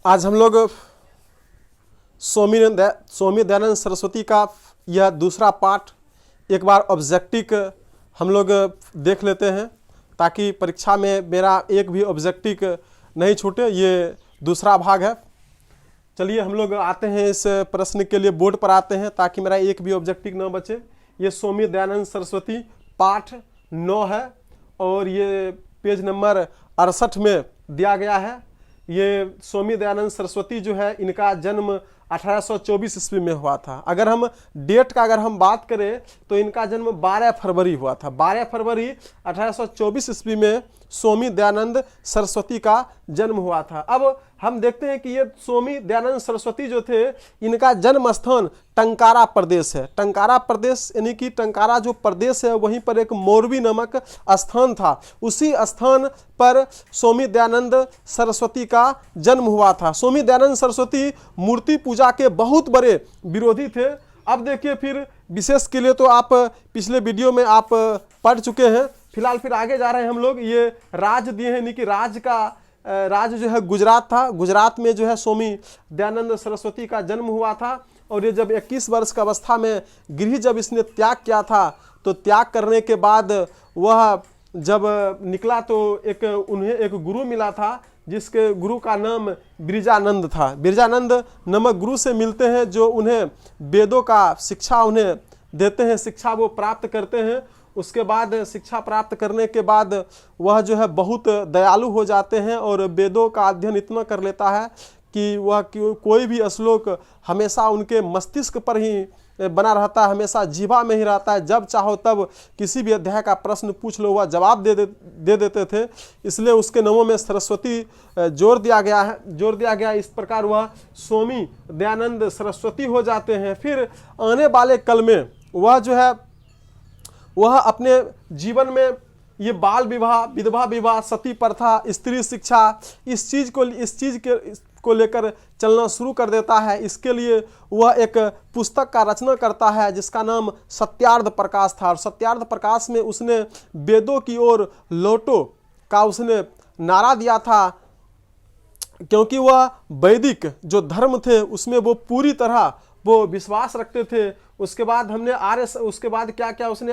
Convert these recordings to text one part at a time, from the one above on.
आज हम लोग स्वामी दयानंद सरस्वती का यह दूसरा पार्ट एक बार ऑब्जेक्टिव हम लोग देख लेते हैं, ताकि परीक्षा में मेरा एक भी ऑब्जेक्टिव नहीं छूटे। ये दूसरा भाग है। चलिए हम लोग आते हैं इस प्रश्न के लिए, बोर्ड पर आते हैं ताकि मेरा एक भी ऑब्जेक्टिव न बचे। ये स्वामी दयानंद सरस्वती पाठ 9 है और ये पेज नंबर 68 में दिया गया है। ये स्वामी दयानंद सरस्वती जो है, इनका जन्म 1824 ईस्वी में हुआ था। अगर हम डेट का बात करें तो इनका जन्म 12 फरवरी हुआ था। 12 फरवरी 1824 ईस्वी में स्वामी दयानंद सरस्वती का जन्म हुआ था। अब हम देखते हैं कि ये स्वामी दयानंद सरस्वती जो थे, इनका जन्म स्थान टंकारा प्रदेश है। टंकारा प्रदेश यानी कि टंकारा जो प्रदेश है, वहीं पर एक मोरबी नामक स्थान था। उसी स्थान पर स्वामी दयानंद सरस्वती का जन्म हुआ था। स्वामी दयानंद सरस्वती मूर्ति पूजा के बहुत बड़े विरोधी थे। अब देखिए, फिर विशेष के लिए तो आप पिछले वीडियो में आप पढ़ चुके हैं। फिलहाल फिर आगे जा रहे हैं हम लोग। ये राज्य दिए हैं, यानी कि राज्य जो है गुजरात था। गुजरात में जो है स्वामी दयानंद सरस्वती का जन्म हुआ था। और ये जब 21 वर्ष की अवस्था में गृह जब इसने त्याग किया था, तो त्याग करने के बाद वह जब निकला तो उन्हें एक गुरु मिला था, जिसके गुरु का नाम बिरजानंद था। बिरजानंद नामक गुरु से मिलते हैं, जो उन्हें वेदों का शिक्षा उन्हें देते हैं, शिक्षा वो प्राप्त करते हैं। उसके बाद शिक्षा प्राप्त करने के बाद वह जो है बहुत दयालु हो जाते हैं और वेदों का अध्ययन इतना कर लेता है कि वह कोई भी श्लोक हमेशा उनके मस्तिष्क पर ही बना रहता है, हमेशा जीवा में ही रहता है। जब चाहो तब किसी भी अध्याय का प्रश्न पूछ लो, वह जवाब दे देते थे। इसलिए उसके नामों में सरस्वती जोड़ दिया गया। इस प्रकार वह स्वामी दयानंद सरस्वती हो जाते हैं। फिर आने वाले कल में वह जो है, वह अपने जीवन में ये बाल विवाह, विधवा विवाह, सती प्रथा, स्त्री शिक्षा, इस चीज़ को लेकर चलना शुरू कर देता है। इसके लिए वह एक पुस्तक का रचना करता है, जिसका नाम सत्यार्थ प्रकाश था। और सत्यार्थ प्रकाश में उसने वेदों की ओर लौटो का उसने नारा दिया था, क्योंकि वह वैदिक जो धर्म थे उसमें वो पूरी तरह वो विश्वास रखते थे। उसके बाद उसने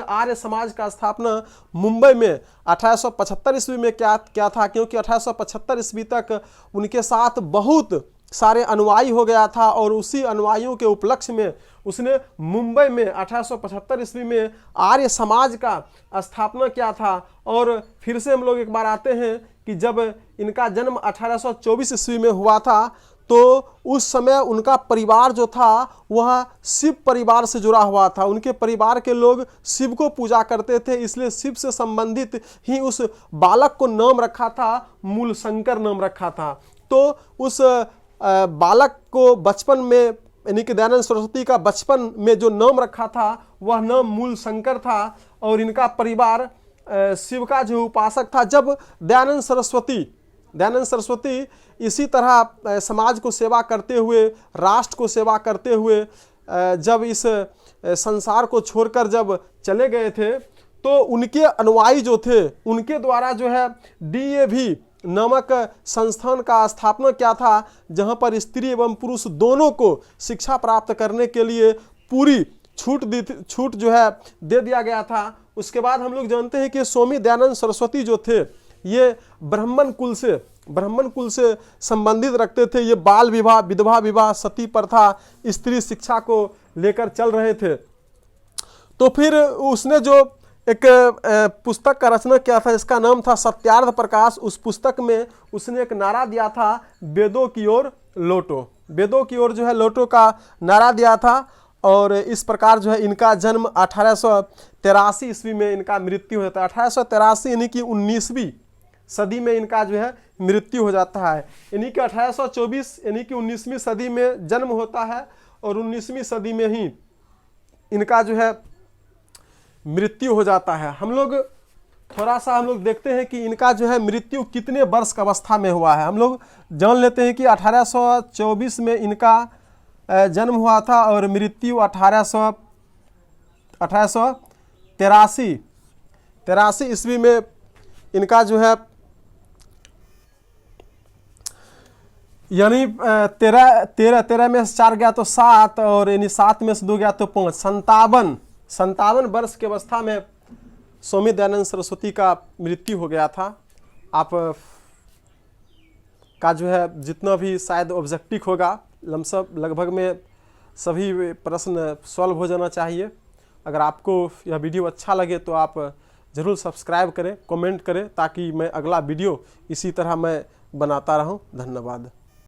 आर्य समाज का स्थापना मुंबई में 1875 ईस्वी में क्या था, क्योंकि 1875 ईस्वी तक उनके साथ बहुत सारे अनुयायी हो गया था। और उसी अनुयायियों के उपलक्ष्य में उसने मुंबई में 1875 ईस्वी में आर्य समाज का स्थापना किया था। और फिर से हम लोग एक बार आते हैं कि जब इनका जन्म 1824 ईस्वी में हुआ था, तो उस समय उनका परिवार जो था वह शिव परिवार से जुड़ा हुआ था। उनके परिवार के लोग शिव को पूजा करते थे, इसलिए शिव से संबंधित ही उस बालक को नाम रखा था, मूल शंकर नाम रखा था। तो उस बालक को बचपन में, यानी कि दयानंद सरस्वती का बचपन में जो नाम रखा था वह नाम मूल शंकर था। और इनका परिवार शिव का जो उपासक था। जब दयानंद सरस्वती इसी तरह समाज को सेवा करते हुए, राष्ट्र को सेवा करते हुए जब इस संसार को छोड़कर जब चले गए थे, तो उनके अनुयायी जो थे, उनके द्वारा जो है DAV नामक संस्थान का स्थापना किया था, जहां पर स्त्री एवं पुरुष दोनों को शिक्षा प्राप्त करने के लिए पूरी छूट जो है दे दिया गया था। उसके बाद हम लोग जानते हैं कि स्वामी दयानंद सरस्वती जो थे, ये ब्राह्मण कुल से संबंधित रखते थे। ये बाल विवाह, विधवा विवाह, सती प्रथा, स्त्री शिक्षा को लेकर चल रहे थे। तो फिर उसने जो एक पुस्तक का रचना किया था, इसका नाम था सत्यार्थ प्रकाश। उस पुस्तक में उसने एक नारा दिया था, वेदों की ओर लौटो। वेदों की ओर जो है लौटो का नारा दिया था। और इस प्रकार जो है इनका जन्म 1883 ईस्वी में इनका मृत्यु होता है। 1883 यानी कि 19वीं सदी में इनका जो है मृत्यु हो जाता है। यानी कि 1824 यानी कि 19वीं सदी में जन्म होता है और 19वीं सदी में ही इनका जो है मृत्यु हो जाता है। हम लोग देखते हैं कि इनका जो है मृत्यु कितने वर्ष की अवस्था में हुआ है। हम लोग जान लेते हैं कि 1824 में इनका जन्म हुआ था और मृत्यु 1883 ईस्वी में इनका जो है यानी 13 में से 4 गया तो 7, और यानी 7 में से 2 गया तो 5, 57 वर्ष की अवस्था में स्वामी दयानंद सरस्वती का मृत्यु हो गया था। आप का जो है जितना भी शायद ऑब्जेक्टिव होगा लगभग में सभी प्रश्न सॉल्व हो जाना चाहिए। अगर आपको यह वीडियो अच्छा लगे तो आप ज़रूर सब्सक्राइब करें, कमेंट करें, ताकि मैं अगला वीडियो इसी तरह मैं बनाता रहूं। धन्यवाद।